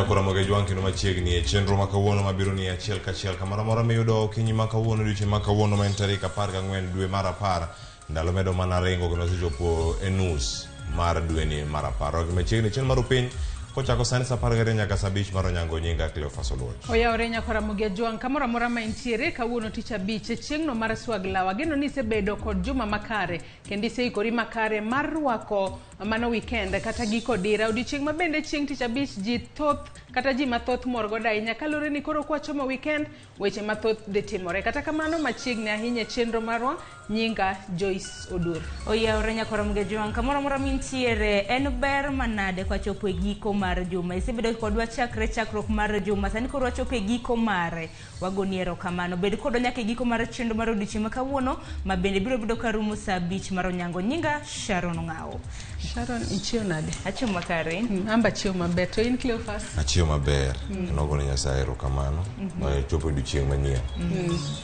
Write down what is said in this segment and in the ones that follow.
Ramogi anche no machiegni e chenro makawuono mabiro ni achiel kachiel kamoro moro miyudo kinyi makawuono diche makawuono men tarik 14 dwe mar 10 ndalo medo mana ringo kendo sechopo enus mar dwe ni mar 10 ok machiegni chen mar piny kochako sani sa 10 nyaka sa 5 mar onyango nyinga Cleophas Oluoch. Oyaore nyako Ramogi Ajwang kamoro moro ma intiere kawuono tich abich chieng'no mar swag lawa geno ni sebedo kod juma makare kendo iseikori makare mar rwako mano weekend kata giko dira odiochieng' ma bende chieng' tich abich ji thoth kata ji mathoth mor godo ahinya kalore ni koro kwachomo weekend weche mathoth dhi timore kata kamano machiegni ahinya chenro marwa nyinga Joyce Odur. Oyaore nyako Ramogi Ajwang kamoro moro mintiere en ber manade kwachopo e giko mar juma isebedo kodwa chakruok mar juma sani koro wachopo e giko mare wagoniero kamano bed kodwa nyaka e giko mar chenro mar odiochieng' ma kawuono ma bende biro bedo karumo sa 5 mar onyango nyinga Sharon Ng'ao. Sharon ichio nade? Achio makare. Amba chio maber to in Cleophas? Achio maber. Nogone Nyasaye erokamano. Ma chopo odiochieng' manyien.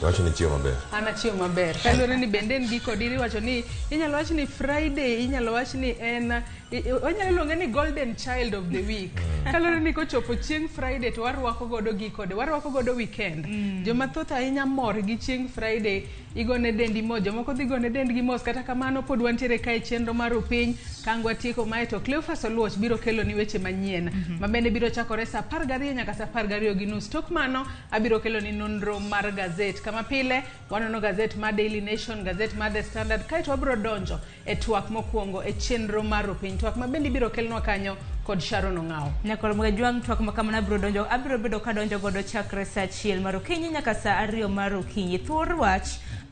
Wacho ni chio maber. Ana chio maber. Kalore ni bende en giko diri wacho ni inyalo wacho ni Friday inyalo wacho ni en onyalo luonge ni golden child of the week. Kalore ni kochopo chieng' Friday to warwako godo giko de warwako godo weekend. Joma thoth ahinya mor gi chieng' Friday igone dendi mo jomoko dhi gone dendgi mos kata kamano pod wantiere kae chenro mar piny kangwa tieko mae to Cleophas Oluoch biro kelo ni weche manyien ma bende biro chakore sa 12 nyaka sa 12:30 tok mano abiro kelo ni nonro mar gazet kama pile wanono gazet mar Daily Nation gazet mar The Standard kae to abiro donjo e twak mokwongo e chenro mar piny twak ma bende biro kelnwa kanyo kod Sharon Ng'ao. Nyako Ramogi Ajwang twak makamana biro donjo abiro bedo kadonjo godo chakre sa 1 mar okinyi nyaka sa 2 mar okinyi thuor wach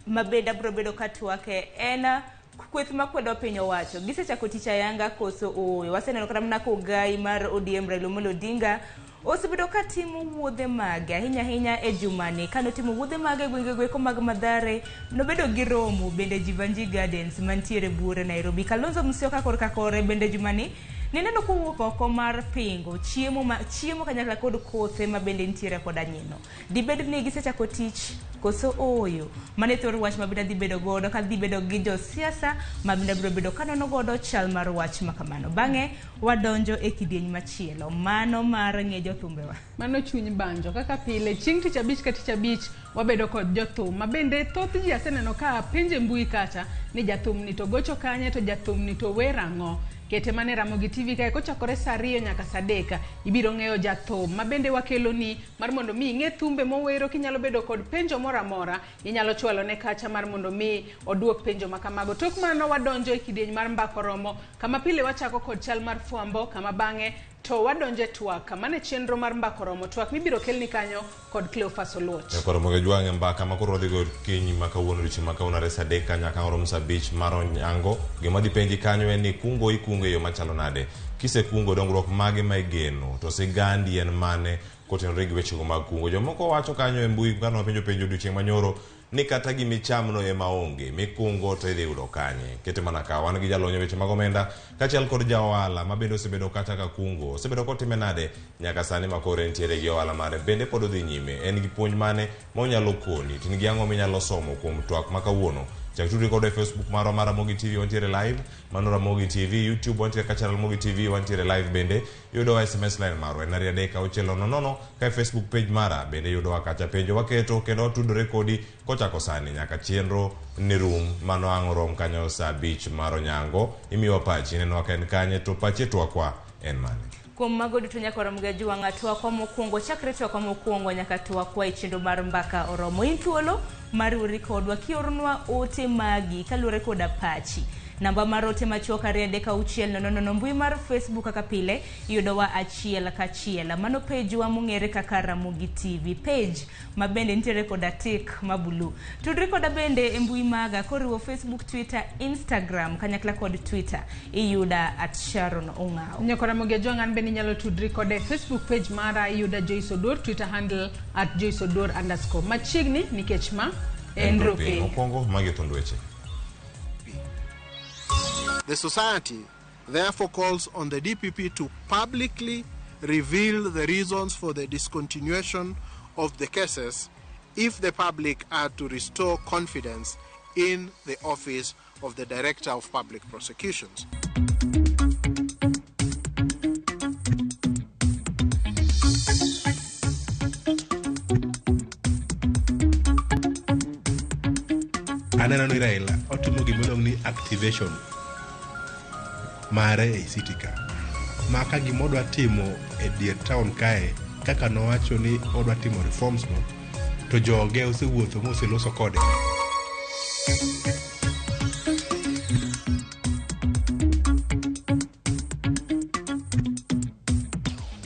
mabeda biro bedo katwake ena kweth makwedo piny owacho gisechako tich ayanga koso oyo waseneno kata mana kogai mar ODM Raila Amolo Odinga osebedo katimo wuodhe mage ahinya e jumani kanotimo wuodhe mage gwenge mag Mathare nobedo gi romo bende Jivanji Gardens mantiere Bure Nairobi. Kalonzo Musyoka korka kore bende jumani neneno kuwuok oko mar pingo chiemo kanyakla kod kothe ma bende ntiere kod anyino dibed ni gisechako tich koso oyo mane thor wach mabende dhi bedo godo ka dhi bedo gi josiasa mabende biro bedo kanono godo chal mar wach makamano bang'e wadonjo e kidieny machielo mano mar ng'e jothumbewa mano chuny banjo kaka pile chieng' tich abich ka tich abich wabedo kod jothum ma bende thoth ji aseneno ka penje mbui kata ni jathum ni to gocho kanye to jathum ni to werang'o kete mane Ramogitv kae kochakore sa 2 nyaka sa 3 ibiro ng'eyo jathum ma bende wakelo ni mar mondo mi ing'e thumbe mowero kinyalo bedo kod penjo moramora inyalo chwalo ne kacha mar mondo mi oduok penjo makamago tok mano wadonjo e kidieny mar mbako romo kama pile wachako kod chal mar fwambo kama bang'e to wadonje twak mane chenro mar mbako romo twak mibiro kelni kanyo kod Cleophas Oluoch. Nyako Ramogi Ajwang mbaka makoro dhi go kinyi makawuono diche makawuono resa 3 nyaka oromo sa 5 mar onyango gima dhi penji kanyo en ni kungo ikungo yo machalo nade kise kungo dongruok mage ma igeno to sigandi en mane kotenore gi weche mag kungo jomoko wacho kanyo e mbui kano penjo dichieng' manyoro ni kata gimi chamno e maonge mikungo to idhi yudo kanye kete mana ka wan gi jalonyo weche mag omenda kachiel kod jawala mabende osebedo kata ka kungo osebedo kotime nade nyaka sani makore ntiere gi ohala mare bende pod odhi nyime en gi puonj mane monyalo koni tin gi ang'o minyalo somo kuom twak makawuono chak tudri kod Facebook mar Ramogitv wantiere live mano Ramogitv YouTube wantiere kachal Ramogitv wantiere live bende yudo SMS line marwa en 3 ka Facebook page mara bende yudo kacha penjo waketo kendo tudore kodi kochako sani nyaka chenro ni room mano ang'orom kanyo sa 5 mar onyango imiwa pachi neno waken kanye to pachi twakwa en mane kuom mago duto Nyako Ramogi Ajwang twakwa mokwongo chakre twakwa mokwongo nyaka twakwa e chenro mar mbaka oromo in thuolo mar uri kodwa kiornwa ote magi kaluwore koda pachi namba mar ote machuok 3 mbui mar Facebook kaka pile yudowa achiel kachiel mano page wa mong'ere kaka Ramogitv page ma bende nitiere koda tik mabulu tudri koda bende e mbui maga koriwo Facebook Twitter Instagram kanyakla kod Twitter iyuda @Sharon Ng'ao. Nyako Ramogi Ajwang an bende nyalo tudri koda Facebook page mara iyuda Joyce Odur Twitter handle @JoyceOdur_ machiegni nikech ma Enrupi. Mokwongo magi thondweche. The society therefore calls on the DPP to publicly reveal the reasons for the discontinuation of the cases if the public are to restore confidence in the office of the Director of Public Prosecutions. Aneno ni Raila otimo gimodong ni activation mare e city ka. Maka gimodwa timo e dier town kae kaka nowacho ni odwa timo reforms no to joge osewuotho moseloso kode.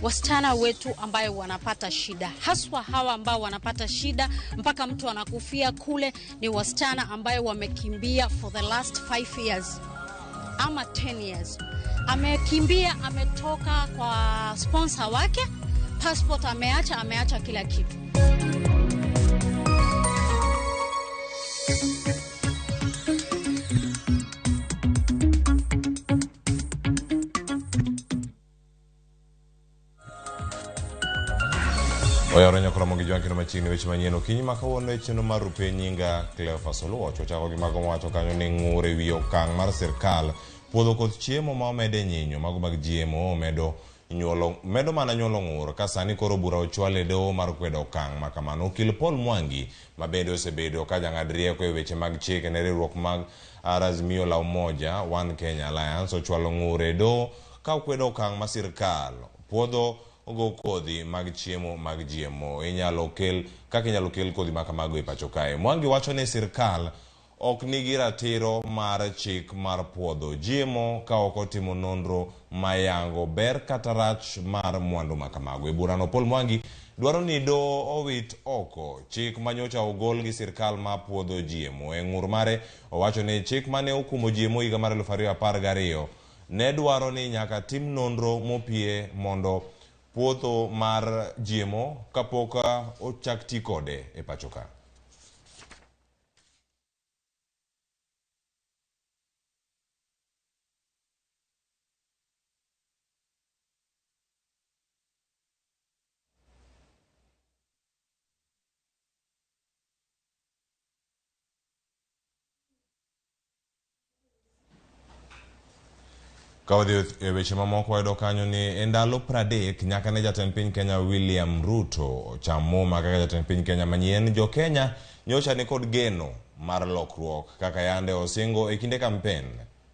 Wasichana wetu ambayo wanapata shida, haswa hawa ambao wanapata shida mpaka mtu anakufia kule, ni wasichana ambayo wamekimbia for the last 5 years ama 10 years. Amekimbia, ametoka kwa sponsor wake, passport ameacha kila kitu. Oyaronya kora mogi jwanki no machini weche manyien okinyi makawuono e chenro mar rupe nyinga Cleophas Oluoch ochako gi mago mawacho kanyo ni ng'ur ewi okang' mar sirkal puodho koth chiemo ma omede nyinyo mago mag GMO medo mana nyuolo ng'ur ka sani koro bura ochwal e doho mar kwedo okang' ma kamano. Okil Paul Mwangi ma bende osebedo ka jang'ad rieko e weche mag chike ne riwruok mag Azimio la Umoja One Kenya Alliance ochwalo ng'ur e doho ka okwedo okang' ma sirkal puodho ogo kodhi mag chiemo mag GMO inyalo kel kodhi makamago e pacho kae. Mwangi wacho ni sirkal ok nigi ratiro mar chik mar puodho GMO ka ok otimo nonro mayango ber kata rach mar mwandu makamago. E burano Paul Mwangi dwaro ni doho owit oko chik manyocha ogol gi sirkal ma puodho GMO. E ng'ur mare owacho ni chik mane okumo GMO higa mar 2012 ne dwaro ni nyaka tim nonro mopie mondo puodho mar GMO kapok ochak ti kode e pacho ka. Kawadhi e weche mamoko wayudo kanyo ni e ndalo 30 nyaka ne jatend piny Kenya William Ruto chamoma kaka jatend piny Kenya manyien, jo Kenya nyocha ni kod geno mar lokruok kaka yande osingo e kinde kampen.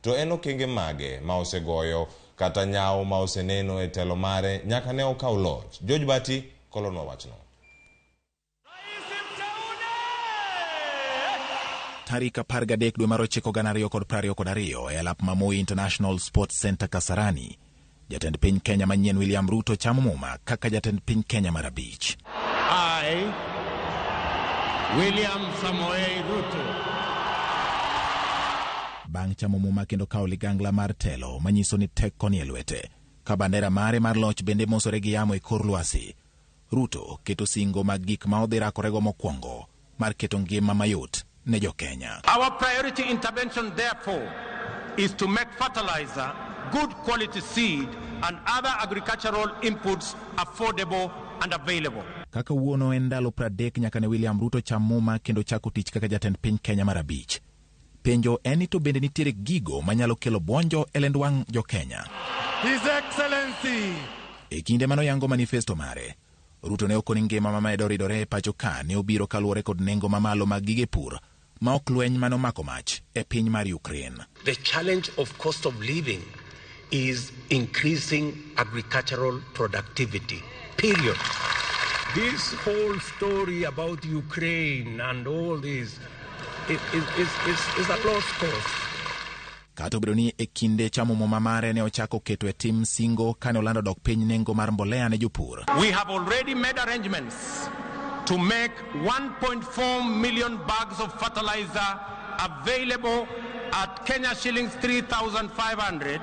To en okenge mage ma osegoyo kata nyao ma oseneno e telo mare nyaka ne okaw loch. George Bati kolonwa wachno. Tarik 13 dwe mar 9 2022 e alap ma Moi International Sports Center Kasarani, jatend piny Kenya manyien William Ruto chamo muma kaka jatend piny Kenya mar abich. I, William Samoei Ruto. Bang' chamo muma kendo kawo ligangla mar telo manyiso ni tek koni e lwete, ka bandera mare mar loch bende mosore gi yamo e kor lwasi, Ruto keto singo mag gik ma odhi rakorego mokwongo mar keto ngima mayot ne jo Kenya. Our priority intervention therefore is to make fertilizer, good quality seed and other agricultural inputs affordable and available. Kaka wuono en ndalo 30 nyaka ne William Ruto cham muma kendo chako tich kaka jatend piny Kenya mar abich. Penjo en to bende nitiere gigo manyalo kelo bonjo e lend wang' jo Kenya. His Excellency. E kinde mano yango manifesto mare, Ruto ne okoni ngima mamaedo ridore e pacho ka ne obiro kaluwore kod nengo mamalo mag gige pur ma ok lweny mano mako mach e piny mar Ukraine. The challenge of cost of living is increasing agricultural productivity, period. This whole story about Ukraine and all this is a lost cause. Kato biro ni e kinde chamo muma mare ne ochako keto e tim singo kane olando dok piny nengo mar mbolea ne jopur. We have already made arrangements to make 1.4 million bags of fertilizer available at Kenya shillings 3,500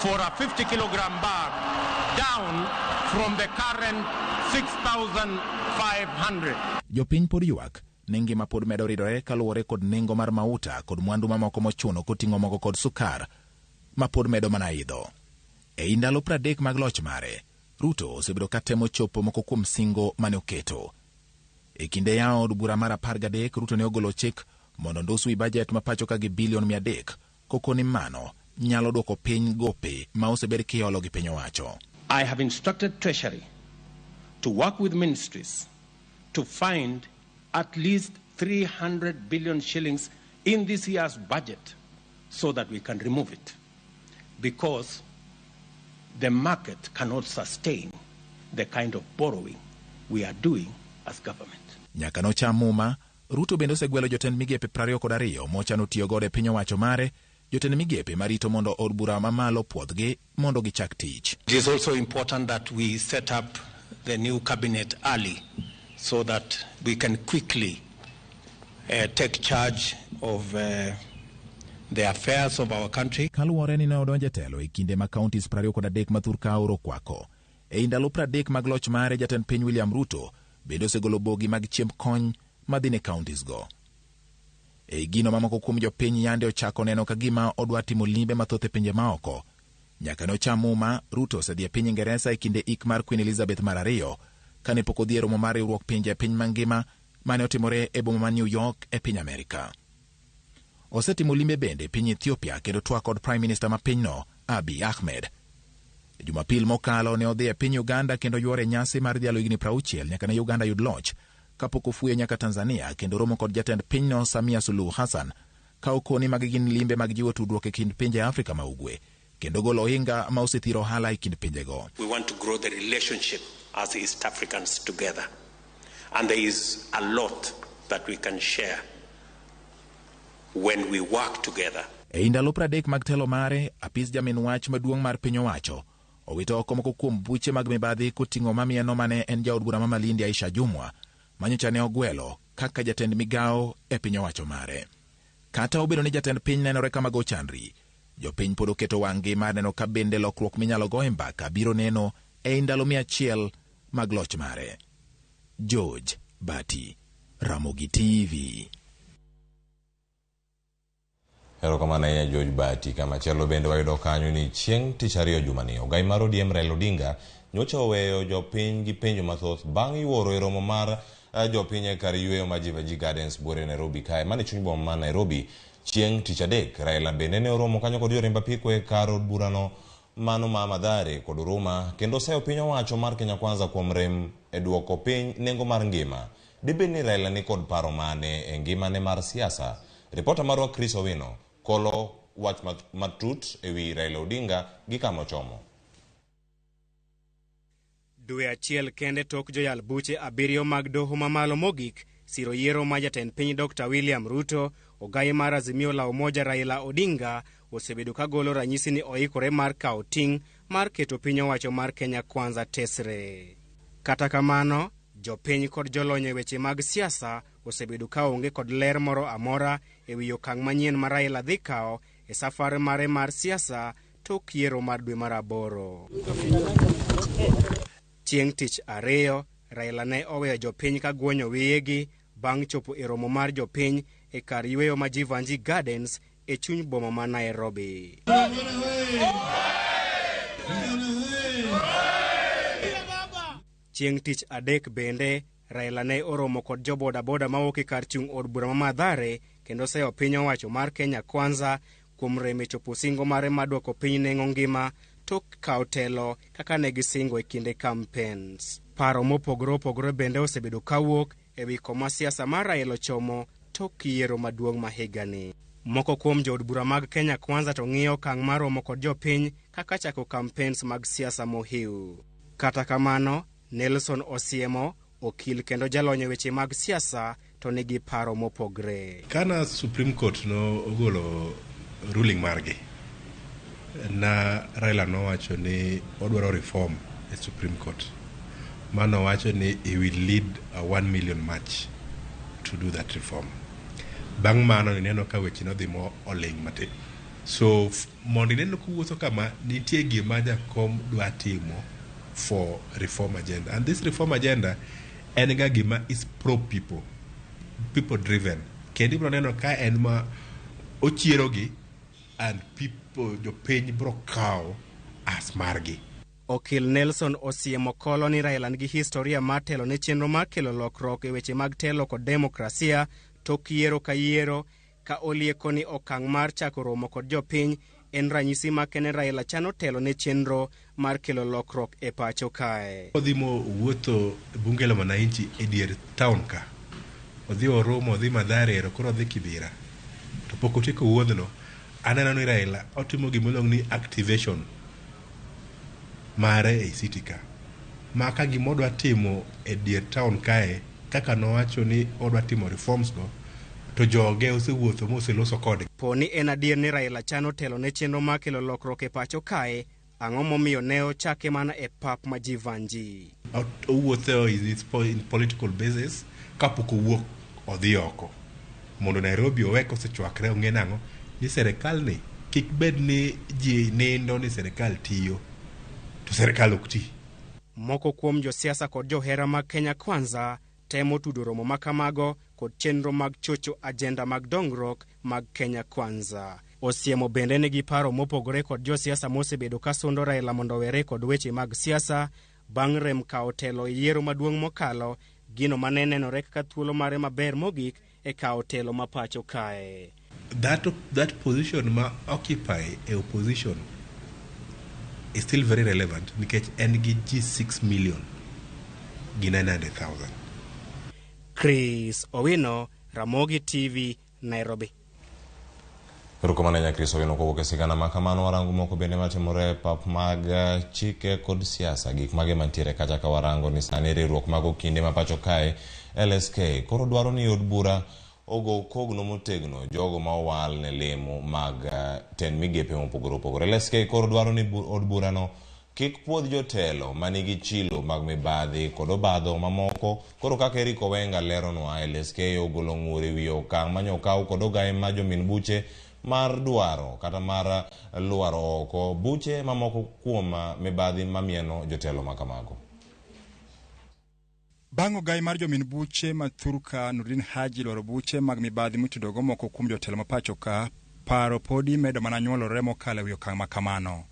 for a 50 kilogram bag, down from the current 6,500. Jopiny pod ywak ni ngima pod medo ridore kaluwore kod nengo mar mauta kod mwandu mamoko mochuno koting'o mogo kod sukar ma pod medo mana idho. E ndalo 30 mag loch mare, Ruto osebedo ka temo chopo moko kuom singo mane oketo. E kinde yawo od bura mar 13, Ruto ne ogolo chik mondo ndos wi bajet ma pacho ka gi bilion 300 kokoni mano nyalo dwoko piny gope ma osebed kiolo gi piny owacho. I have instructed Treasury to work with ministries to find at least 300 billion shillings in this year's budget so that we can remove it, because the market cannot sustain the kind of borrowing we are doing as government. Nyaka no chamuma, Ruto bende osegwelo jotend migepe 22 mochano tiyo godo e piny owacho mare, jotend migepe marito mondo od bura mamalo puodhgi mondo gichak tich. It is also important that we set up the new cabinet early so that we can quickly take charge of the affairs of our country. Kaluwore ni ne odonje telo e kinde ma counties 23 ma Thurka oro kwako. E ndalo 30 mag loch mare, jatend piny William Ruto bende osegolo bogi mag chiemb kony madhi ne counties go. E gino mamoko kuom jopiny yande ochako neno ka gima odwa timo limbe mathoth e pinje maoko. Nyaka no chamuma, Ruto osedhi e piny Ingereza e kinde ik mar Queen Elizabeth mar 2 kane pok odhi e romo mar riwruok pinje e piny mangima mane otimore e boma ma New York e piny Amerika. Osetimo limbe bende e piny Ethiopia kendo twak kod Prime Minister ma pinyno Abiy Ahmed. Jumapil mokalo ne odhi e piny Uganda kendo yuore nyasi mar dhialo higni 60 nyaka ne Uganda yud loch kapok ofuye nyaka Tanzania kendo romo kod jatend pinyno Samia Suluhu Hassan ka okoni mag gin limbe mag jiwo tudruok e kind pinje Afrika ma ugwe kendo golo ohinga ma osethiro ohala e kind pinjego. We want to grow the relationship as East Africans together, and there is a lot that we can share when we work together. E ndalo 30 mag telo mare, apis jamin wach maduong' mar piny owacho owito oko moko kuom buche mag mibadhi koting'o mamieno mane en jaod bura ma Malindi Aisha Jumwa manyocha ne ogwelo kaka jatend migao e piny owacho mare. Kata obedo ni jatend piny nenore kama go chandri, jopiny pod oketo wang'gi mar neno ka bende lokruok minyalo go e mbaka biro neno e ndalo 100 mag loch mare. George Bati, Ramogi TV. Erokamano ya George Bati. Kama chelo bende wayudo kanyo ni chieng' tich ariyo jumani ogai mar ODM Raila Odinga nyocha oweyo jopiny gi penjo mathoth bang' yuoro e romo mar jopiny e kar yweyo ma Ramogi Gardens buore Nairobi kae mane chuny boma ma Nairobi chieng' tich adek. Raila bende ne oromo kanyo kod jorimb apiko e kar od burano mano ma Mathare kod Huruma kendo oseyo piny owacho mar Kenya Kwanza kuom rem e duoko piny nengo mar ngima. Dibed ni Raila ni kod paro mane e ngimane mar siasa? Reporter marwa Chris Owino kolo wach matut ewi Raila Odinga gi kama ochomo. Dwe achiel kende tok joyal buche 7 mag doho mamalo mogik siro yiero ma jatend piny Dr. William Ruto, ogai mar Azimio la Umoja Raila Odinga osebedo ka golo ranyisi ni oikore mar kawo ting' mar keto piny owacho mar Kenya Kwanza tesre. Kata kamano, jopiny kod jolony e weche mag siasa osebedo ka onge kod ler moro amora ewi okang' manyien ma Raila dhi kawo e safar mare mar siasa tok yiero mar dwe mar 8. Chieng' tich ariyo, Raila ne oweyo jopiny ka guonyo wiyegi bang' chopo e romo mar jopiny e kar yweyo ma Ramogi Gardens e chuny boma ma Nairobi. Chieng' tich adek bende, Raila ne oromo kod jo bodaboda mawuok e kar chung' od bura ma Mathare kendo oseyo piny owacho mar Kenya Kwanza kuom rem e chopo singo mare mar duoko piny nengo ngima tok kawo telo kaka ne gisingo e kinde campaigns. Paro mopogore opogore bende osebedo kawuok ewi koma siasa mar Raila ochomo tok yiero maduong' ma higani. Moko kuom jood bura mag Kenya Kwanza to ng'iyo okang' mar romo kod jopiny kaka chako campaigns mag siasa mohiu. Kata kamano, Nelson Osiemo, okil kendo jalony e weche mag siasa, to nigi paro mopogre. Kana Supreme Court no ogolo ruling margi, na Raila no wacho ni odwaro reform e Supreme Court. Mano wacho ni he will lead a 1 million march to do that reform. Bang' mano ni neno ka weche no dhi mo oling mate. So mondo neno kuwuotho kama nitie gima jakom dwa timo for reform agenda. And this reform agenda en ga gima is pro people. people driven. Kendo ibro neno ka en ma ochierogi and people jopiny bro kawo as margi. Okil Nelson osiemo kolo ni Raila nigi historia mar telo ne chenro mar kelo lokruok e weche mag telo kod demokrasia tok yiero ka yiero, ka olieko ni okang' mar chako romo kod jopiny en ranyisi makene Raila chano telo ne chenro mar kelo lokruok e pacho kae. Odhi mo wuotho bunge la wananchi e dier town ka. Odhi Oromo, odhi Mathare, koro odhi Kibera. To pok otieko wuodhno, aneno ni Raila otimo gimoluong ni activation mare e city ka. Ma ka gimodwa timo e dier town kae, kaka nowacho ni odwa timo reforms go, to joge osewuotho moseloso kode. Poni en adier ni Raila chano telo ne chenro mar kelo lokruok e pacho kae, ang'o momiyo ne ochake mana e pap ma ji vanji. Owuotho in political basis kapok owuok odhi oko. Mondo Nairobi oweko osechwakre ong'e nang'o ni serikal ni kik bed ni ji nindo ni serikal tiyo to serikal ok ti. Moko kuom josiasa kod johera mag Kenya Kwanza temo tudo romo makamago kod chenro mag chocho agenda mag dongruok mag Kenya Kwanza. Osiemo bende nigi paro mopogore kod josiasa mosebedo ka sundo Raila mondo were kod weche mag siasa bang' rem kawo telo yiero maduong' mokalo, gino mane nenore kaka thuolo mare maber mogik e kawo telo ma pacho kae. That position ma occupy a opposition is still very relevant nikech en gi G6 million gi 900,000. Chris Owino, Ramogi TV, Nairobi. Erokamano nya Chris Owino kowuok e sigana ma kamano. Warango moko bende matimore pap mag chike kod siasa, gik mage mantiere kacha ka warango ni sani riwruok mag okinde ma pacho kae LSK koro dwaro ni od bura ogo kogno motegno jogo ma owal ne lemo mag ten migepe mopogore opogore. LSK koro dwaro ni od bura no kik puodh jotelo manigi chilo mag mibadhi kod obadho mamoko. Koro kaka Eric Owenga leronwa, LSK ogolo ng'ure wi okang' manyokaw kod ogaye ma jomin buche mar dwaro kata mar luaro oko buche mamoko kuom mibadhi mamieno jotelo makamago. Bango gai mar jomin buche mathurka Nurdin Haji loro buche mag mibadhi mitudogo moko kuom jotelo mapacho ka, paro podi medo mana nyuolore mokalo wi okang' makamano.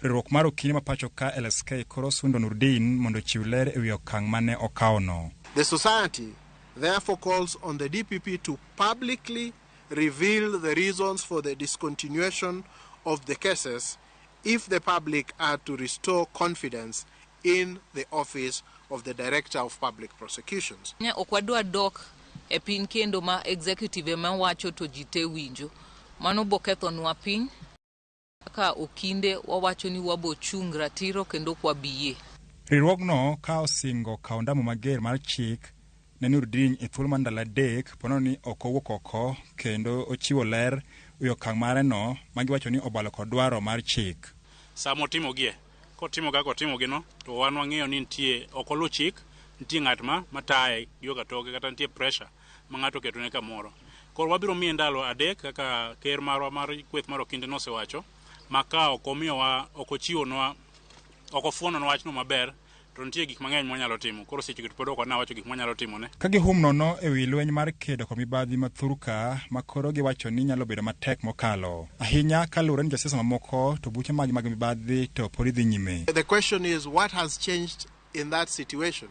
Riwruok mar okinde mapacho ka LSK koro sundo Nurdin mondo chiw ler e wi okang' mane okawno. The society therefore calls on the DPP to publicly reveal the reasons for the discontinuation of the cases if the public are to restore confidence in the office of the Director of Public Prosecutions. Okwadwa dok e pin kendo ma executive ma wacho to jite winjo mano boketho nwa piny ka okinde wawacho ni wabo chung ratiro kendo kwa biye. Riwruogno ka osingo kawo ndamo mager mar chik ne Nurdin e thuolo mar ndalo 3 pono ni ok owuok oko kendo ochiwo ler wi okang' mare no magiwacho ni obalo kod dwaro mar chik. Samo timo gie kotimo ga kotimo gino to wan wang'eyo ni nitie okolo chik, nitie ng'at ma mataye yoga toke kata nitie pressure ma ng'ato keto ne kamoro. Koro wabiro miye ndalo 3 kaka ker marwa mar kweth mar okinde nosewacho maka okomiyowa okochiwonwa okofuononwa wachno maber to nitie gik mang'eny mwanyalo timo. Koro seche gito pod ok nawacho gik mwanyalo timo ne. Ka gihum nono e wi lweny mar kedo kod mibadhi mathurka makoro giwacho ni nyalo bedo matek mokalo. Ahinya kaluwore ni josiasa mamoko to buche mag mibadhi to pod dhi nyime. The question is, what has changed in that situation?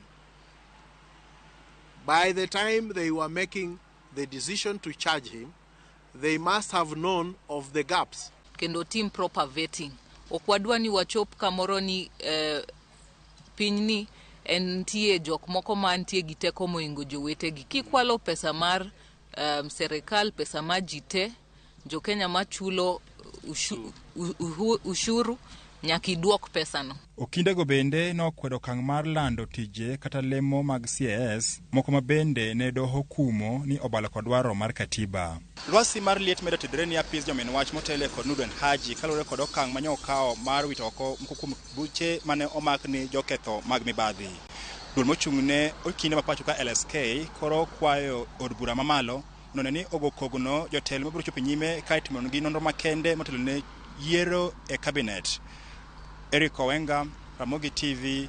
By the time they were making the decision to charge him, they must have known of the gaps. Kendo team proper vetting. Okwadwa ni wachop kamoro ni pinyni entie jok moko mantie giteko moingo jowetegi. Kikwalo pesa mar serikal, pesa ma jite, jo Kenya machulo ushuru nyaki duok pesa no. Okindego bende nokwedo okang' mar lando tije kata lemo mag CAS moko ma bende ne doho kumo ni obalo kod dwaro mar katiba. Lwasi mar liet medo tidre ni apis jomen wach motele kod Nurdin Haji kalore kod okang' manyokawo mar wito oko moko kuom buche mane omak ni joketho mag mibadhi. Duol mochung'ne okinde mapacho ka LSK koro kwayo od bura mamalo none ni ogo kogno jotelo mabiro chopo nyime ka itimo gi nonro makende motelo ne yiero e cabinet. Eric Owenga, Ramogi TV,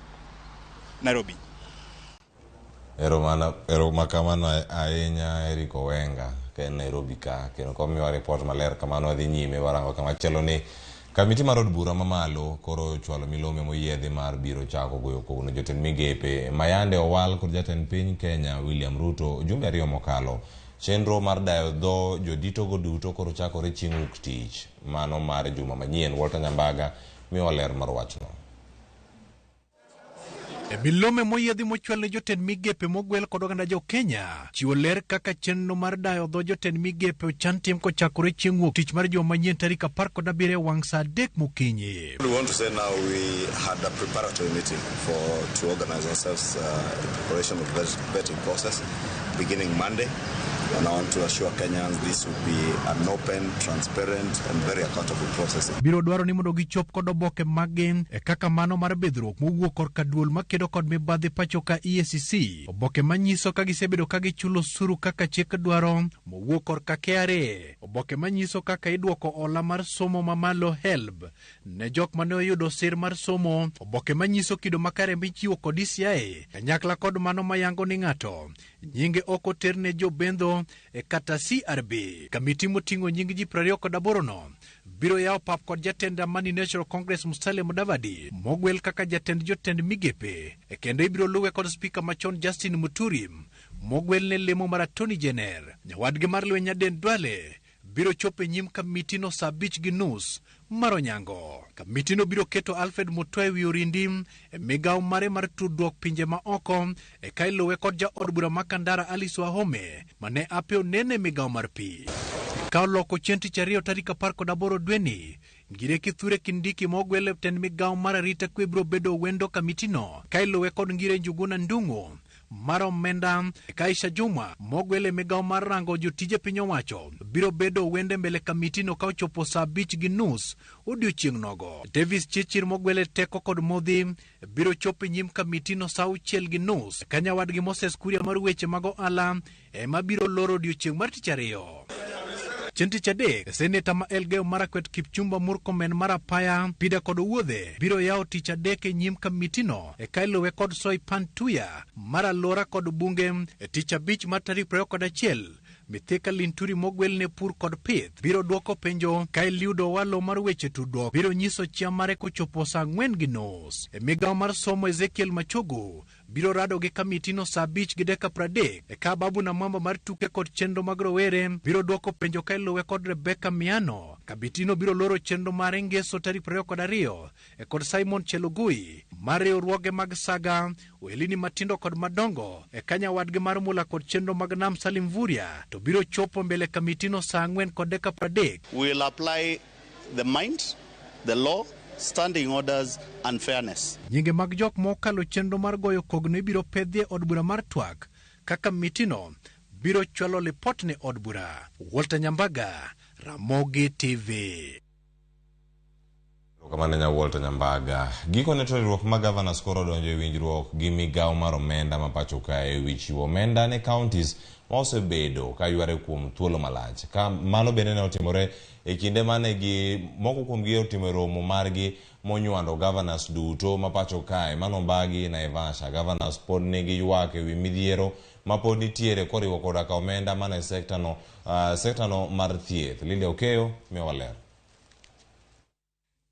Nairobi. Ero makamano ahinya Eriko Wenga ke Nairobi ka kendo komiwa report maler kamano dhi nyime warango kama chelo ni kamiti mar od bura mamalo koro chwalo milome moyiedhi mar biro chako goyo kogno jotend migepe Mayande Owal kod jatend piny Kenya William Ruto jumbe ariyo mokalo. Chenro mar dayo dho jodito go duto koro chakore chieng' wuok tich mano mar juma manyien. Walter Nyambaga miyo ler mar wachno. Milome moyiedhi mochwal ne jotend migepe mogwel kod oganda jo Kenya chiwo ler kaka chenro mar dayo dho jotend migepe ochan tim kochakore chieng' wuok tich mar juma manyien tarik 17 wang' saa 3 mokinyi. We want to say now we had a preparatory meeting to organize ourselves in preparation of the vetting process beginning Monday. And I want to assure Kenyans this will be an open, transparent and very accountable process. Biro dwaro ni mondo gichop kod oboke magin kaka mano mar bedruok mowuok korka duol makedo kod mibadhi pacho ka EACC. Oboke manyiso ka gisebedo ka gichulo osuru kaka chik dwaro mowuok korka KRA. Oboke manyiso kaka idwoko ola mar somo mamalo HELB ne jok mane oyudo sir mar somo. Oboke manyiso kido makare michiwo kod DCI kanyakla kod mano mayango ni ng'ato nyinge oko terne jobendo kata CRB. Kamiti moting'o nying ji 28 no biro yawo pap kod jatend Amani National Congress Musalia Mudavadi mogwel kaka jatend jotend migepe kendo ibiro luwe kod spika machon Justin Muturi mogwel ne lemo mar Attorney General. Nyawadgi mar lweny Aden Duale biro chope nyim kamitino saa 5:30 maronyango. Kamitino biro keto Alfred Mutua wi orindi migawo mare mar tudruok pinje ma oko kailuwe kod ja od bura makandara Alice Wahome mane apeo nene migawo mar pi. Kao loko chenti chario tarik 18 dweni ngire kithure kindiki mogwele ten migawo mar arita kwe biro bedo wendo kamitino kailuwe kod ngire Njuguna Ndung'u Maro Menda Kaisha Juma mogwele migawo mar rango jotije piny owacho biro bedo wende mbele kamitino ka ochopo saa 5:30 odiochieng' nogo. Davis Chichir mogwele teko kod modhi biro chopo nyim kamitino saa 6:30 kanyawadgi Moses Kuria mar weche mago ala ema biro loro odiochieng' mar tich ariyo. Chenti chade, Seneta ma Elgeyo Marakwet Kipchumba Murkomen Marapaya Pida kod Wuodhe biro yawo tich adek nyim kamitino kailuwe kod Soipan Tuya Mara Lora kod bunge tich abich mar tarik 21. Mithika Linturi mogwel ne pur kod pith biro duoko penjo kai liudo walo mar weche tudruok biro nyiso chia mare kochopo saa 4:30. Migawo mar somo Ezekiel Machogu biro rado gi kamitino saa 5:30 ka Babu na Mamba mar tuke kod chenro mag rowere biro duoko penjo kai luwe kod Rebecca Miano. Kamitino biro loro chenro mar ngeso tarik 22 kod Simon Chelugui mar riwruoge mag Saga Welini matindo kod madongo kanyawadgi mar mula kod chenro mag Nam Salim Vuria to biro chopo mbele kamitino saa 4:30. We will apply the mind, the law, standing orders and fairness. Nyinge mag jok mokalo chenro mar goyo kogno ibiro pedhie od bura mar twak kaka mitino biro chwalo lipot ne od bura. Walter Nyambaga, Ramogi TV. Kamane nya Walter Nyambaga. Giko ne riwruok ma governors koro donjo e winjruok gi migawo mar omenda ma pacho kae wichiwo omenda ne counties osebedo ka yware kuom thuolo malach. Ka mano bende ne otimore e kinde mane gi moko kuom gi otimo romo margi monywando governors duto ma pacho kae mano mbagi na Ivasha. Governors pod nigi ywak e wi midhiero ma pod nitiere koriwo koda ka omenda mane sekta no mar thieth. Lilia Okeyo miyo waler.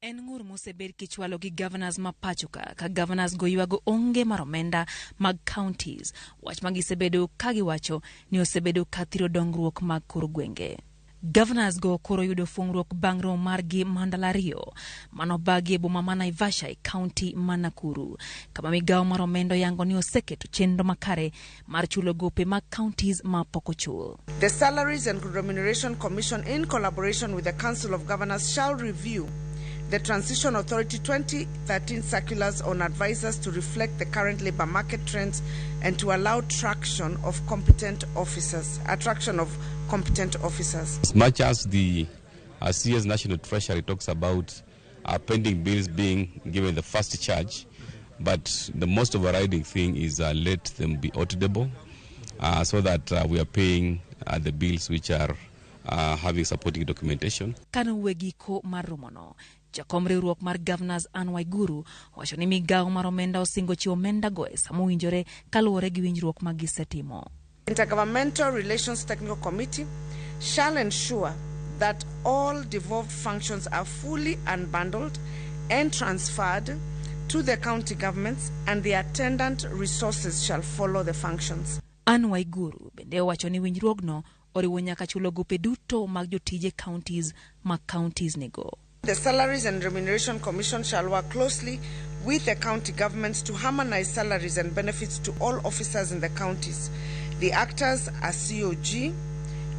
En ngur mosebed kichwalo gi governors ma pachoka ka governors go ywago onge mar omenda mag counties wach magisebedo kagiwacho ni osebedo kathiro dongruok mag kor gwenge. Governors go koro yudo fungruok bang' romo margi Mandalario mano bagi boma ma Naivasha e county ma Nakuru kama migawo mar omenda yango ni oseketo chenro makare mar chulo gope mag counties ma pok ochul. The Salaries and Remuneration Commission in collaboration with the Council of Governors shall review the Transition Authority 2013 circulars on advisors to reflect the current labor market trends and to allow attraction of competent officers. As much as the CS National Treasury talks about pending bills being given the first charge, but the most overriding thing is let them be auditable so that we are paying the bills which are having supporting documentation. Kana wegiko marumono Jakom riwruok mar Governors Anne Waiguru wacho ni migawo mar omenda osingo chiwo omenda go e sama owinjore kaluwore gi winjruok ma gisetimo. Intergovernmental Relations Technical Committee shall ensure that all devolved functions are fully unbundled and transferred to the county governments, and the attendant resources shall follow the functions. Anne Waiguru bende wacho ni winjruogno oriwo nyaka chulo gope duto mag jotije counties ma counties nego. The Salaries and Remuneration Commission shall work closely with the county governments to harmonize salaries and benefits to all officers in the counties. The actors are COG,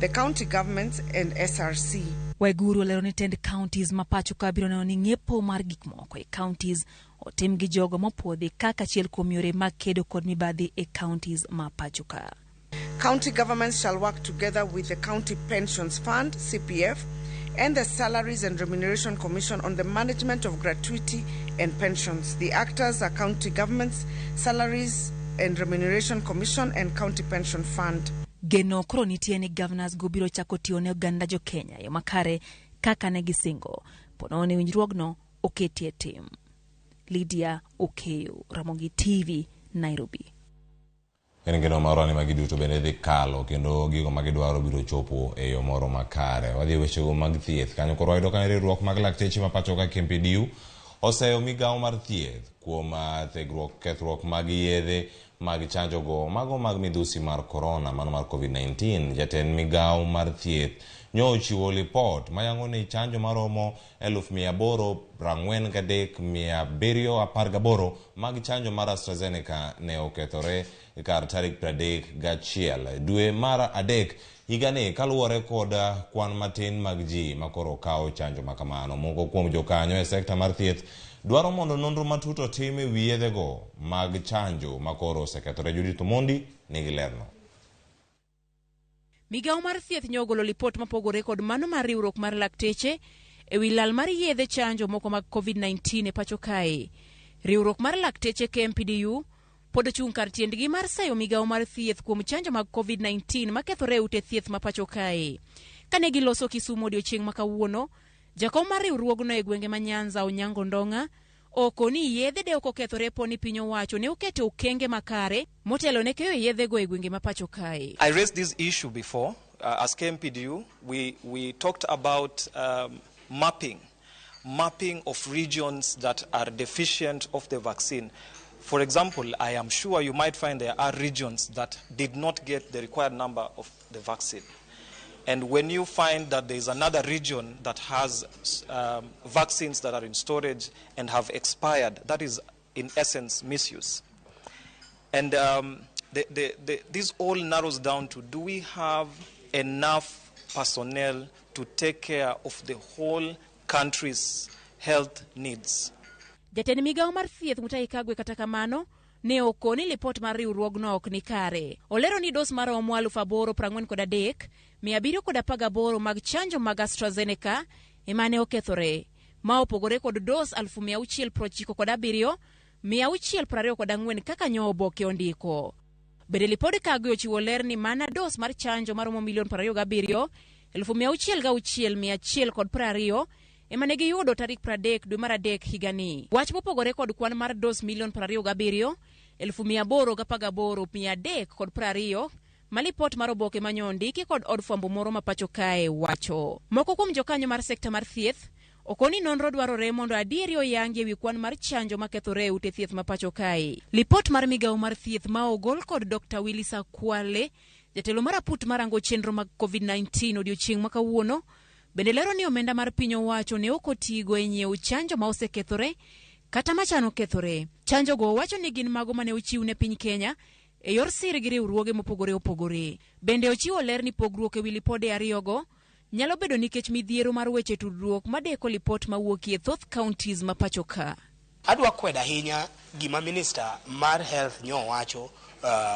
the county governments and SRC. Waiguru olero ni tend counties ma pacho ka biro neno ni ng'iepo mar gik moko e counties otim gi jogo mopuodhi kaka achiel kuom yore mag kedo kod mibadhi e counties ma pacho ka. County governments shall work together with the County Pensions Fund, CPF, and the Salaries and Remuneration Commission on the management of gratuity and pensions. The actors are county governments, Salaries and Remuneration Commission, and County Pension Fund. Geno koro nitie ni governors go biro chako tiyo ne oganda jo Kenya yo makare kaka ne gisingo. Pono ni winjruogno oketie tim. Lydia Okeyo, Ramogi TV, Nairobi. En geno maroni magiduto bende dhi kalo kendo gigo magidwaro biro chopo e yo moro makare. Wadhi wechego mag thieth. Kanyo koro wayudo ka riwruok mag lakteche ma pacho ka KMPDU oseyo migawo mar thieth kuom thegruok kethruok mag yedhe mag chanjo go mago mag midhusi mar corona mano mar COVID-19. Jatend migawo mar thieth nyo ochiwo lipot mayango ni chanjo maromo 843,718 mag chanjo mar AstraZeneca ne okethore kar tarik 31 dwe mar adek higani kaluwore kod kwan matin mag ji makoro kawo chanjo makamano. Moko kuom jokanyo e sekta mar thieth dwaro mondo nonro matut otim e wi yedhego mag chanjo makoro osekethore. Judith Mondi nigi lerno. Migawo mar thieth nyogolo lipot mapogore kod mano mar riwruok mar lakteche e wi lal mar yedhe chanjo moko mag COVID-19 e pacho kae. Riwruok mar lakteche KMPDU pod chung kar tiendgi mar sayo migawo mar thieth kuom chanjo mag COVID-19 makethore ute thieth ma pacho kae. Kane giloso Kisumu odiochieng' ma kawuono, jakom mar riwruogno e gwenge ma Nyanza Onyango Ndonga oko ni yedhe de oko kethore poni piny owacho ne okete okenge makare motelo ne keyo yedhe go e gwenge ma pacho kae. I raised this issue before as KMPDU. We talked about mapping of regions that are deficient of the vaccine. For example, I am sure you might find there are regions that did not get the required number of the vaccine. And when you find that there is another region that has vaccines that are in storage and have expired, that is in essence misuse. And this all narrows down to, do we have enough personnel to take care of the whole country's health needs? Jatend migawo mar thieth Mutahi Kagwe kata kamano ne okoni lipot mar riwruogno ok ni kare. Olero ni dos mar omo 843,718 mag chanjo mag AstraZeneca emane okethore, ma opogore kod dos 697,624 kaka nyo oboke ondiko. Bende lipod Kagwe ochiwo ler ni mana dos mar chanjo maromo 27,606,120 emane giyudo tarik 30 dwe mar adek higani. Wach mopogore kod kwan mar dos 27,818,320 malipot mar oboke manyondiki kod od fwambo moro ma pacho kae wacho. Moko kuom jokanyo mar sekta mar thieth okoni nonro dwarore mondo adieri oyangi ewi kwan mar chanjo makethore ute thieth ma pacho kae. Lipot mar migawo mar thieth ma ogol kod Dr. Willy Sakwale, jatelo mar aput marango chenro mag COVID-19 odiochieng' ma kawuono, bende lero ni omenda mar piny owacho ne okotigo e nyiewo chanjo ma osekethore kata machano kethore. Chanjo go wacho ni gin mago mane ochiw ne piny Kenya e yor siri gi riwruoge mopogore opogore. Bende ochiwo ler ni pogruok e wi lipode ariyogo nyalo bedo nikech midhiero mar weche tudruok madeko lipot mawuokie thoth counties ma pacho ka. Adwa kweda ahinya gima minister mar health nyo wacho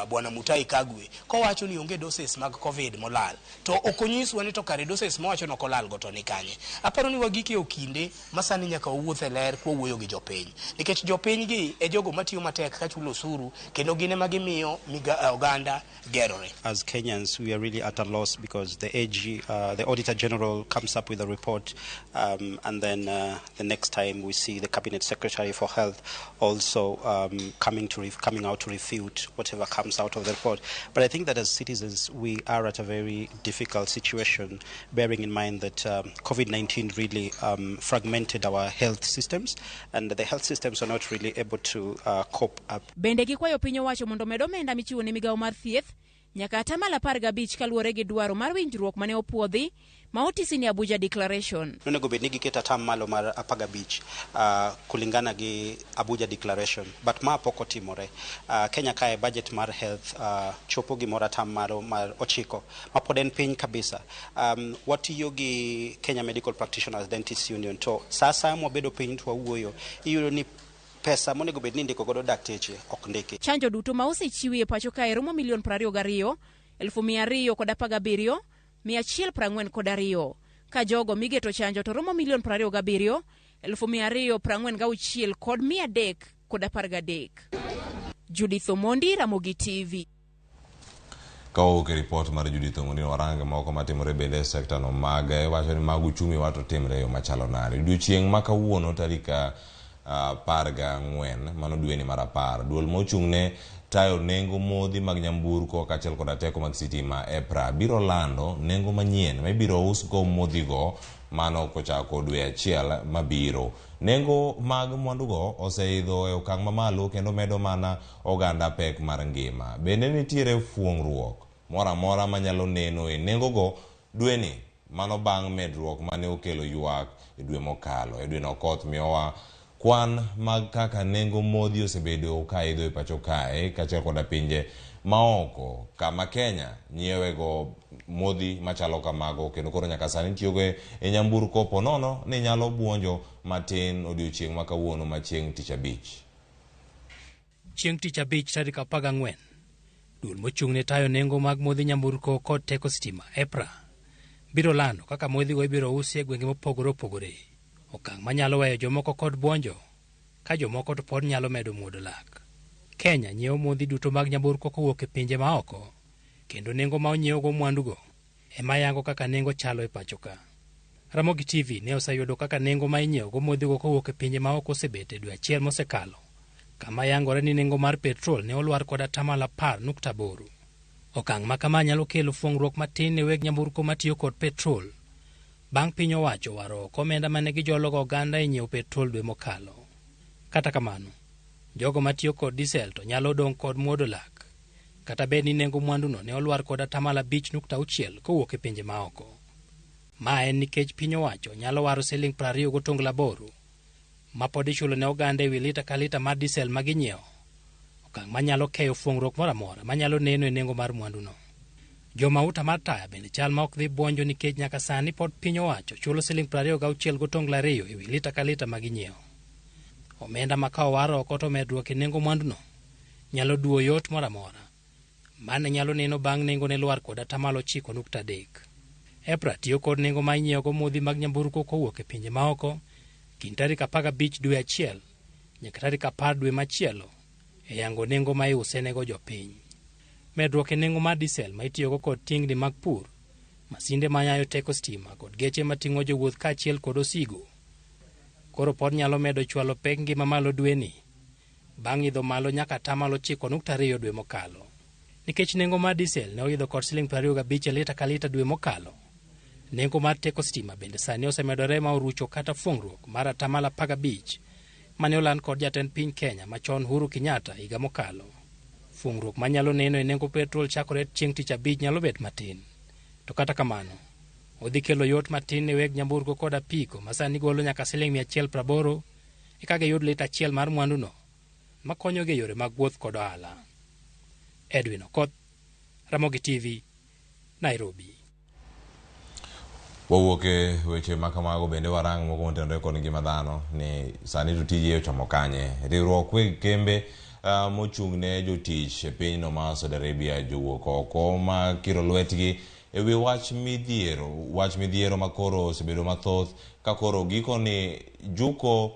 Bwana Mutai Kagwe kowacho ni onge doses mag COVID molal to okonyiswa ni to kare doses mowacho no kolal go to ni kanye. Aparo ni wagike okinde masani nyaka owuothe ler kuwuoyo gi jopiny nikech jopiny gi e jogo matiyo matek ka chulo osuru kendo gine magimiyo oganda gerore. As Kenyans, we are really at a loss because the AG, the Auditor General comes up with a report, and then the next time we see the Cabinet Secretary for Health also coming out to refute whatever comes out of the report. But I think that as citizens, we are at a very difficult situation, bearing in mind that COVID-19 really fragmented our health systems, and the health systems are not really able to cope up. Bende gikwayo piny owacho mondo med omenda michiwo ne migawo mar thieth nyaka atamalo 15 kaluwore gi dwaro mar winjruok mane opuodhi ma otisi ni Abuja Declaration. Nonego bed ni giketo atamalo mar 15 kulingana gi Abuja Declaration, but ma pok otimore. Kenya kae budget mar health chopo gimoro atamalo mar 9 ma pod en piny kabisa. Watiyo gi Kenya Medical Practitioners Dentists Union to sasa mwabedo piny to wawuoyo iyudo ni pesa monego bed ni ndiko godo dakteche ok ndiki. Chanjo duto ma osechiwi e pacho kae romo milion 22, 217, 142 ka jogo migeto chanjo to romo milion 27, 246 kod 313. Judith Omondi, Ramogi TV. Kao ke report mar Judith Omondi warange moko matimore bende sekta no mag wacho ni mag uchumi wato timre yo machalo nare. Odiochieng' ma kawuono tarika 14 mano dwe ni mar 10 duol mochung'ne tayo nengo modhi mag nyamburko kaachiel kod teko mag sitima EPRA biro lando nengo manyien ma ibiro us go modhi go mano kochako dwe achiel mabiro. Nengo mag mwandu go oseidho e okang' mamalo kendo medo mana oganda pek mar ngima. Bende nitiere fuong'ruok moro amora manyalo neno e nengo go dwe ni mano bang' medruok mane okelo ywak e dwe mokalo. E dwe no koth miyowa kwan mag kaka nengo modhi osebedo kaidho e pacho kae kaachiel kod pinje maoko kama Kenya nyiewe go modhi machalo kamago kendo koro nyaka sani tiyogo e nyamburko ponono ni nyalo buonjo matin odiochieng' ma kawuono ma chieng' tich abich. Chieng' tich abich tarik 14 duol mochung'ne tayo nengo mag modhi nyamburko kod teko sitima EPRA biro lando kaka modhi go ibiro usi e gwenge mopogore opogore. Okang' manyalo weyo jomoko kod buonjo ka jomoko to pod nyalo medo muodo lak. Kenya nyiewo modhi duto mag nyamburko kowuok e pinje maoko kendo nengo ma onyiewo go mwandu go ema yango kaka nengo chalo e pacho ka. Ramogi TV ne oseyudo kaka nengo ma inyiewo go modhi go kowuok e pinje maoko osebet e dwe achiel mosekalo, kama yangore ni nengo mar petrol ne olwar kod 10.8. Okang' ma kama nyalo kelo fuong'ruok matin ne weg nyamburko matiyo kod petrol bang' piny owacho waro komenda mane gijolo go oganda e nyiewo petrol dwe mokalo. Kata kamano, jogo matiyo kod diesel to nyalo dong' kod muodo lak kata bed ni nengo mwanduno ne olwar kod 5.6 kowuok e pinje maoko. Ma en nikech piny owacho nyalo waro siling 20 gotongla ma pod ichulo ne oganda ewi lita ka lita mar diesel ma ginyiewo. Okang' manyalo keyo fuong'ruok moro amora manyalo neno e nengo mar mwanduno. Jomauta mar taya bende chal ma ok dhi buonjo nikech nyaka sani pod piny owacho chulo siling 26 gotongla 2 ewi lita ka lita ma ginyiewo. Omenda ma ka owaro oko to medruok e nengo mwanduno nyalo duo yot moro amora mane nyalo neno bang' nengo ne lwar kod 9.3. EPRA tiyo kod nengo ma inyiewo go modhi mag nyamburko kowuok e pinje maoko kind tarik 15 dwe achiel nyaka tarik 10 dwe machielo e yango nengo ma iuse nego jopiny. Medruok e nengo mar diesel ma itiyogo kod tingni mag pur, masinde manyayo teko stima kod geche mating'o jowuoth kaachiel kod osigo koro pod nyalo medo chwalo pek ngima malo dweni bang' idho malo nyaka 9.2 dwe mokalo. Nikech nengo mar diesel ne oidho kod siling 25 lita ka lita dwe mokalo, nengo mar teko stima bende sani osemedore ma orucho kata fuong'ruok mar 15 mane oland kod jatend piny Kenya machon Uhuru Kenyatta higa mokalo. Fuong'ruok manyalo neno e nengo petrol chakore chieng' tich abich nyalo bet matin, to kata kamano odhi kelo yot matin ne weg nyamburko kod apiko masani golo nyaka siling 180 eka giyud lita achiel mar mwanduno makonyo ge yore mag wuoth kod ohala. Edwin Okoth, Ramogi TV, Nairobi. Wawuoke weche makamago bende warang moko motenore kod ngima dhano ni sani to tije ochomo kanye. Riwruok weg kembe mochung'ne jotich e pinyno ma Saudi Arabia jowuok oko ma kiro lwetgi ewi wach midhiero makoro osebedo mathoth ka koro gikoni juko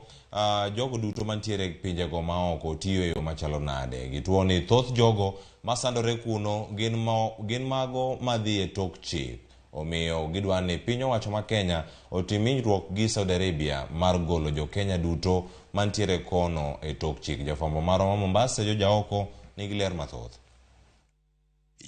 jogo duto mantiere pinjego maoko tiyo e yo machalo nade. Gituo ni thoth jogo masandore kuno gin mago madhi e tok chik. Omiyo gidwa ni piny owacho ma Kenya otim winjruok gi Saudi Arabia mar golo jo Kenya duto mantiere kono e tok chik. Jafwambo marwa ma Mombasa jaoko nigi ler mathoth.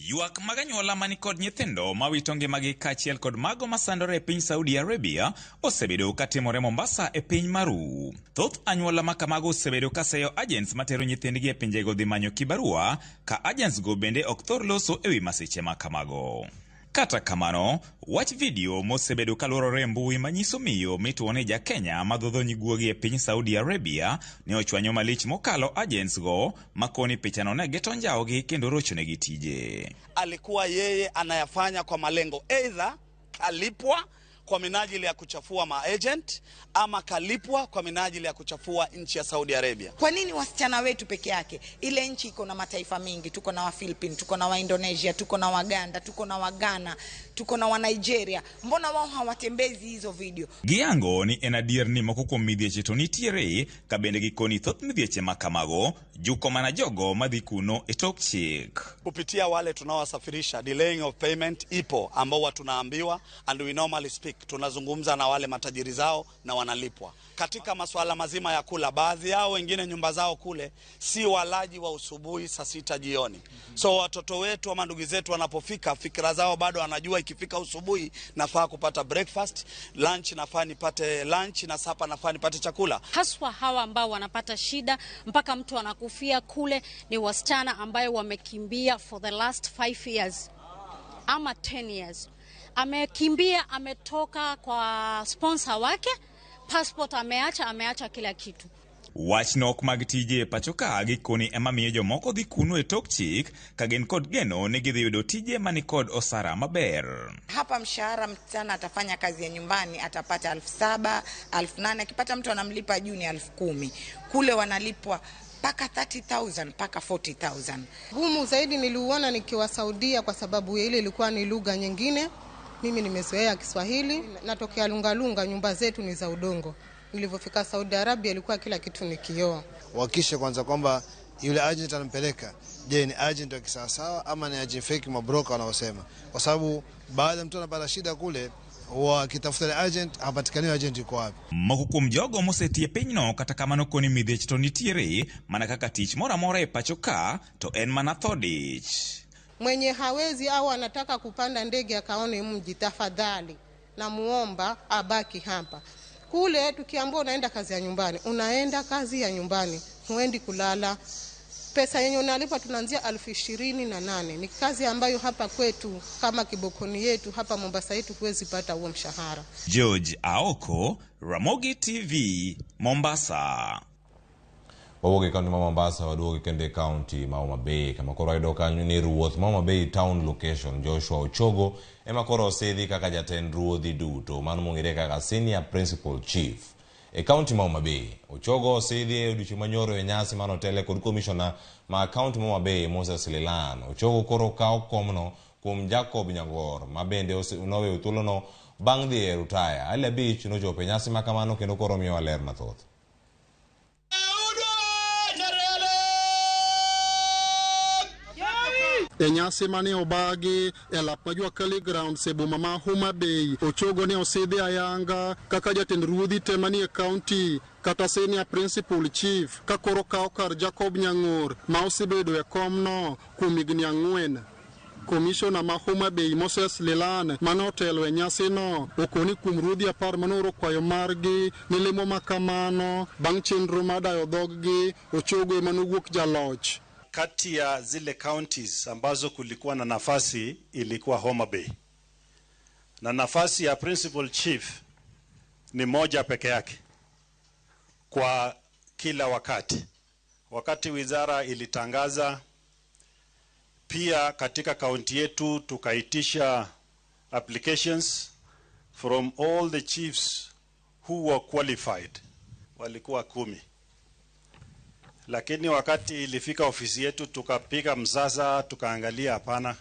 Yuak mag anyuola mani kod nyithindo mawito ngimagi kaachiel kod mago masandore e piny Saudi Arabia osebedo katimore Mombasa e piny maru. Thoth anyuola ma kamago osebedo kaseyo agents matero nyithindgi e pinjego dhi manyo kibarua, ka agents go bende ok thor loso ewi masiche ma kamago. Kata kamano, wach video mosebedo kaluorore mbui manyiso miyo mituone ja Kenya madhodho nyiguogi e piny Saudi Arabia ne ochwanyo malich mokalo agents go makoni pichano ne geto njaogi kendo rochonegi tije. Alikuwa yeye anayafanya kwa malengo either kalipwa kwa minajili ya kuchafua maagent ama kalipwa kwa minajili ya kuchafua nchi ya Saudi Arabia. Kwa nini wasichana wetu peke yake? Ile nchi iko na mataifa mingi, tuko na wa Philippines, tuko na wa Indonesia, tuko na Waganda, tuko na Wagana, tuko na wa Nigeria. Mbona wao hawatembezi hizo video? Giango ni enadier ni moko kuom midhieche to nitiere ka bende gikoni thoth midhieche makamago juko mana jogo madhi kuno e tok chik. Kupitia wale tunawasafirisha, delaying of payment ipo ambao tunaambiwa, and we normally speak. Tunazungumza na wale matajiri zao na wanalipwa. Katika masuala mazima ya kula, baadhi yao wengine nyumba zao kule si walaji wa usubuhi saa 6 jioni. So watoto wetu ama ndugu zetu wanapofika, fikra zao bado wanajua ikifika usubuhi nafaa kupata breakfast, lunch nafaa nipate lunch, na sapa nafaa nipate chakula. Haswa hawa ambao wanapata shida mpaka mtu anakufia kule ni wasichana ambayo wamekimbia for the last 5 years ama 10 years. Amekimbia, ametoka kwa sponsor wake, passport ameacha kila kitu. Wachnok mag tije pachoka gikoni ema miyo jomoko dhi kuno e tok chik ka gin kod geno ni gidhi yudo tije mani kod osara maber. Hapa mshahara msichana atafanya kazi ya nyumbani atapata 7,000, 8,000, akipata mtu anamlipa juu ni 10,000. Kule wanalipwa paka 30,000 paka 40,000. Gumu zaidi niliuona nikiwa Saudia kwa sababu ile ilikuwa ni lugha nyingine. Mimi nimezoea Kiswahili, natokea Lungalunga, nyumba zetu ni za udongo. Nilipofika Saudi Arabia ilikuwa kila kitu ni kioo. Wakisha kwanza kwamba yule agent anampeleka, je ni agent wa kisawasawa ama ni agent fake mabroka wanaosema. Kwa sababu baada mtu anapata shida kule, wakitafuta ile agent hapatikani agent yuko wapi. Moko kuom jogo mosetie pinyno kata kamano koni midhiech to nitiere mana kaka tich mora mora e pachoka to en mana thodich. Mwenye hawezi au anataka kupanda ndege akaone mji, tafadhali na muomba abaki hapa. Kule tukiambiwa unaenda kazi ya nyumbani, unaenda kazi ya nyumbani, huendi kulala. Pesa yenye unalipa tunaanzia 28,000. Ni kazi ambayo hapa kwetu kama kibokoni yetu hapa Mombasa yetu huwezi pata huo mshahara. George Aoko, Ramogi TV, Mombasa. Wawoge kaunti ma Mombasa waduoge kende kaunti ma Homa Bay kama koro ayudo kanyo ni ruoth ma Homa Bay town location Joshua Ochogo ema koro osedhi kaka jatend ruodhi duto mano mong'ere kaka senior principal chief e kaunti ma Homa Bay. Ochogo osedhi e odiochieng' manyoro e nyasi mano tele kod commissioner ma kaunti ma Homa Bay Moses Lilan. Ochogo koro kawo komno kuom Jacob Nyangor ma bende noweyo thuolono bang' dhi e rutaya. Ali Abich nochopo e nyasi ma kamano kendo koro miyo ler mathoth. E nyasi mane obagi e lap majwa Kali Ground sebuma ma Homa Bay, Ochogo ne osidhi ayanga kaka jatend ruodhi te manie kaunti kata senior principal chief ka koro kawo kar Jacob Nyangor ma osebedo e komno kuom higni 4. Commissioner ma Homa Bay Moses Lilan mane otelo e nyasino okoni kuom ruodhi 10 manoro kwayo margi ne lemo makamano bang' chenro madayo dhoggi. Ochogo ema nowuok jaloch. Kati ya zile counties ambazo kulikuwa na nafasi ilikuwa Homa Bay. Na nafasi ya principal chief ni moja peke yake kwa kila wakati. Wakati wizara ilitangaza, pia katika kaunti yetu tukaitisha applications from all the chiefs who were qualified. Walikuwa 10. lakini wakati ilifika ofisi yetu tukapiga msasa, tukaangalia hapana.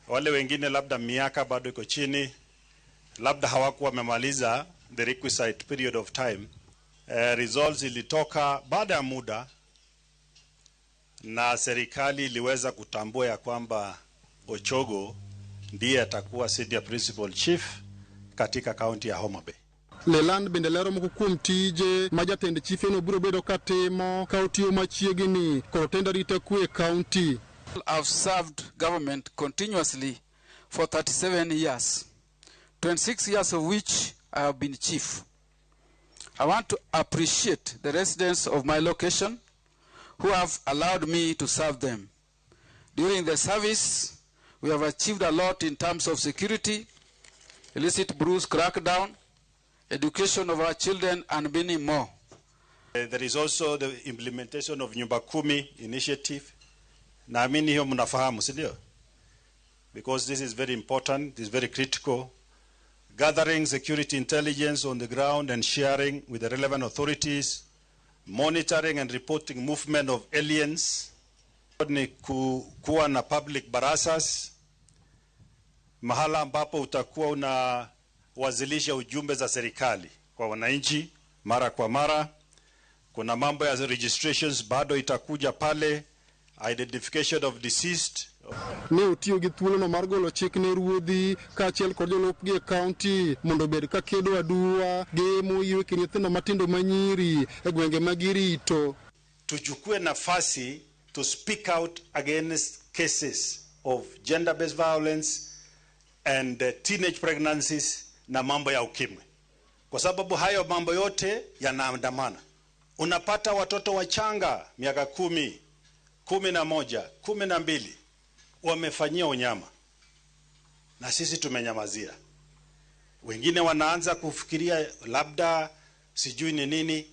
Wale wengine labda miaka bado iko chini, labda hawakuwa wamemaliza the requisite period of time. Results ilitoka baada ya muda, na serikali iliweza kutambua ya kwamba Ochogo ndiye atakuwa senior principal chief katika kaunti ya Homa Bay. Leland bendelero mkukum tije majatende chief eno biro bedo katemo kaunti machiegini korotenda rita kwe county. I've served government continuously for 37 years, 26 years of which I have been chief. I want to appreciate the residents of my location who have allowed me to serve them. During the service, we have achieved a lot in terms of security, illicit brews crackdown, education of our children, and many more. There is also the implementation of Nyumba Kumi initiative. Naamini hiyo mnafahamu, si ndio? Because this is very important, this is very critical. Gathering security intelligence on the ground and sharing with the relevant authorities, monitoring and reporting movement of aliens, ni kuwa na public barasas, mahala ambapo utakuwa unawazilisha ujumbe za serikali kwa wananchi mara kwa mara. Kuna mambo ya registrations bado itakuja pale, identification of deceased. Ne utiyo gi thuolo no mar golo chik ne ruodhi kaachiel kod jolupgi e kaunti mondo bed ka kedo aduwa gi moywe ki nyithindo matindo manyiri e gwenge magirito. Tuchukue nafasi to speak out against cases of gender-based violence and teenage pregnancies na mambo ya ukimwi, kwa sababu hayo mambo yote yanaandamana. Unapata watoto wachanga miaka 10, 11, 12 wamefanyia unyama na sisi tumenyamazia. Wengine wanaanza kufikiria labda sijui ni nini.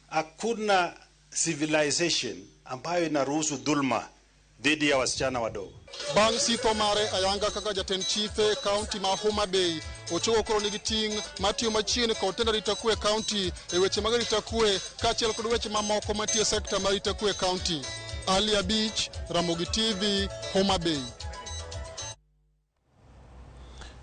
Hakuna civilization ambayo inaruhusu dhulma dhidi ya wasichana wadogo. Bang sito mare ayanga kaka jatend chife county ma Homa Bay Ochogo koro nigi ting matiyo machiegni kod tenda rita kwe county e weche mag rita kwe kaachiel kod weche mamoko mantie sekta mar rita kwe county. Ali Beach, Ramogitv, Homa Bay.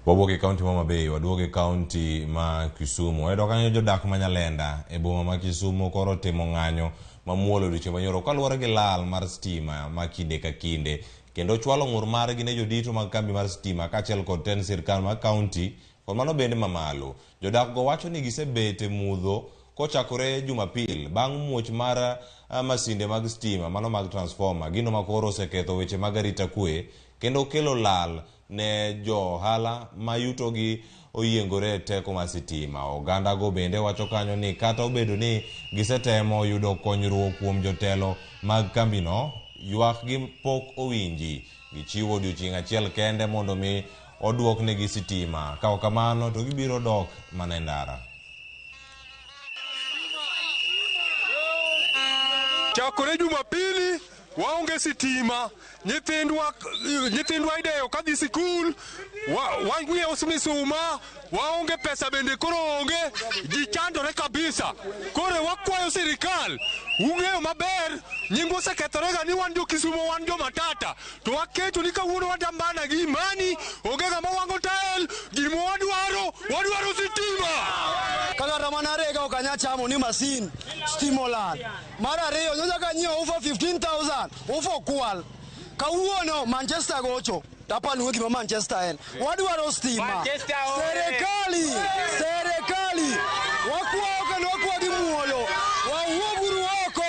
Wabuoke county Homa Bay, waduoke county ma Kisumu. Edo kanyo jodak manyalenda e boma ma Kisumu koro timo ng'anyo mamuolo duche manyoro kaluwore gi lal mar stima ma kinde ka kinde. Kendo chwalo ng'ur margi ne jodito mag kambi mar stima kaachiel kod tend sirkal mar county kod mano bende mamalo. Jodak go wacho ni gisebete mudho kochakore Jumapil bang' muoch mar masinde mag stima mano mag transformer gino makoro oseketho weche mag arita kwe kendo kelo lal ne johala mayuto gi oyiengore teko mar sitima. Oganda go bende wacho kanyo ni kata obedo ni gisetemo yudo konyruok kuom jotelo mag kambino, ywak gi pok owinji. Gichiwo odiochieng' achiel kende mondo mi oduok negi sitima, ka ok kamano to gibiro dok mana ndara. Chakore Jumapili waonge sitima, nyithindwa ideyo kadhi sikul, wang'iewo misuma, waonge pesa bende koro onge, ji chandore kabisa. Koro wakwayo sirikal, ung'eyo maber, nyingwa osekethorega ni wan jo Kisumu, wan jo matata, to waketo ni kawuono wadambana gi imani, onge gama wango tael, gimo wadwaro sitima. Kaka manarega okanya chamo ni masin stimolan. Mara reo nyoja kanyo ufa 15,000 ufa kwal. Kawuono Manchester gocho. Tapa nuwe kima Manchester en. Wadwaro stima. Serikali. Wakwa gi muolo. Wawuoguru oko.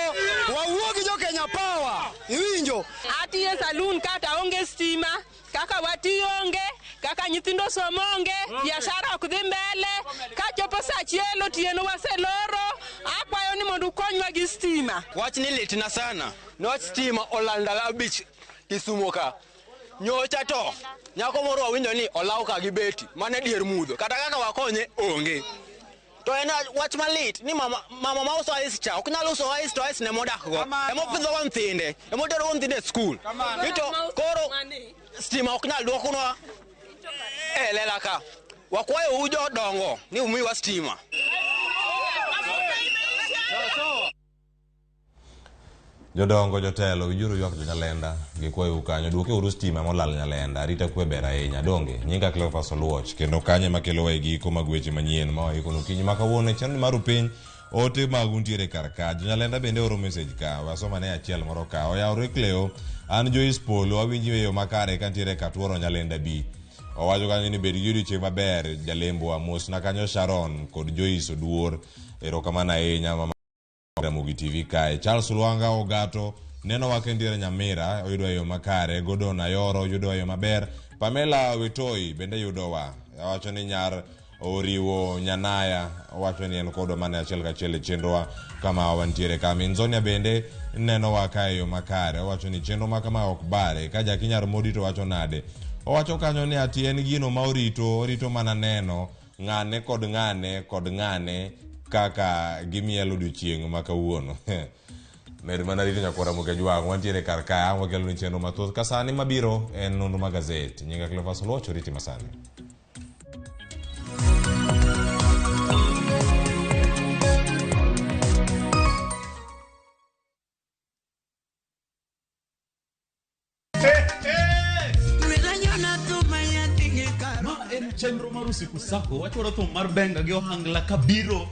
Wawuogi jo Kenya Power. Iwinjo. Atiye saloon kata onge stima. Kaka wationge, kaka nyithindo somonge, biashara ok dhi mbele, ka chopo saa chielo tieno waseloro, akwayo ni mondo ukonywa gi stima. Wach ni litna sana. Niwach stima olanda abich Kisumu ka. Nyocha to nyako moro awinjo ni olaw ka gi beti mane dier mudho. Kata kaka wakonye onge. To ena wach malit ni mama ma uso ice cha ok nyalo uso ice to ice ne modak go. Emo pidho wanthinde, emo tero wanthinde school. Ito koro stima ok nyal duokonwa lela ka. Wakwayo ujo dongo ni umiwa stima. Jodongo jotelo wijuru ywak jo Nyalenda gikwayo kanyo duoke uru stima molal Nyalenda rita kwe ber ahinya donge nyinga Cleophas Oluoch kendo kanye makelo wa giko mag weche manyien ma waikono kinyi ma kawuono channel mar piny ote mag untiere kar ka jo Nyalenda bende oro message ka wasoma ne achiel moro ka oyawre Cleo an Joyce Polo awinji weyo makare kantiere katuoro Nyalenda bi owacho kanyo ni bed gi odiochieng' maber jalembo amos na kanyo Sharon kod Joyce Oduor erokamano ahinya Ramogitv kae Charles Luanga Ogato neno wakendiere Nyamira oyudo yo makare Godon Ayoro yudo yo maber Pamela Wetoi bende yudo wa wacho ni nyar oriwo Nyanaya wacho ni en kodo mane achiel kachiel chenrowa kama wantiere kama Nzonia bende neno wa kae yo makare wacho ni chenro ma kama ok bare ka jakinyar modi to wacho nade owacho kanyo ni ati en gino ma orito mana neno ng'ane kod ng'ane kaka gimielo odiochieng' ma kawuono med mana rito nyakora moke jwang' wantiere kar ka ang' wakelo ni chenro mathoth ka sani mabiro en nonro ma gazet nyinga Cleophas Oluoch riti masani chenro mar usiku sako wachoro thum mar benga gi ohangla kabiro